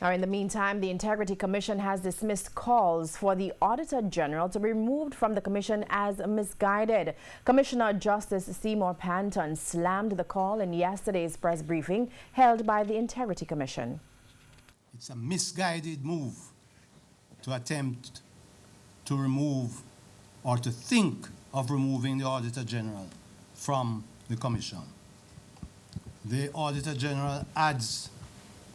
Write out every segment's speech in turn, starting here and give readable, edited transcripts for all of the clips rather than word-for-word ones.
Now, in the meantime, the Integrity Commission has dismissed calls for the Auditor General to be removed from the Commission as misguided. Commissioner Justice Seymour Panton slammed the call in yesterday's press briefing held by the Integrity Commission. It's a misguided move to attempt to remove or to think of removing the Auditor General from the Commission. The Auditor General adds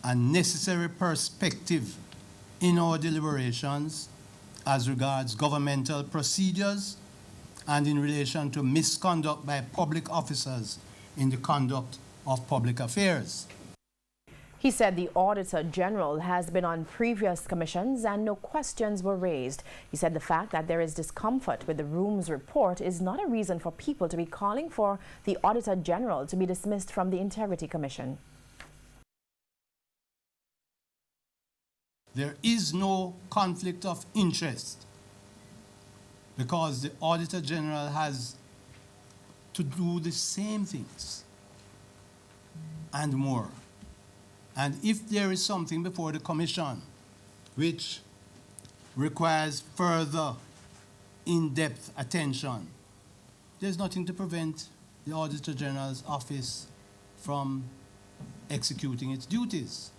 a necessary perspective in our deliberations as regards governmental procedures and in relation to misconduct by public officers in the conduct of public affairs. He said the Auditor General has been on previous commissions and no questions were raised. He said the fact that there is discomfort with the room's report is not a reason for people to be calling for the Auditor General to be dismissed from the Integrity Commission. There is no conflict of interest because the Auditor General has to do the same things and more. And if there is something before the Commission which requires further in-depth attention, there's nothing to prevent the Auditor General's office from executing its duties.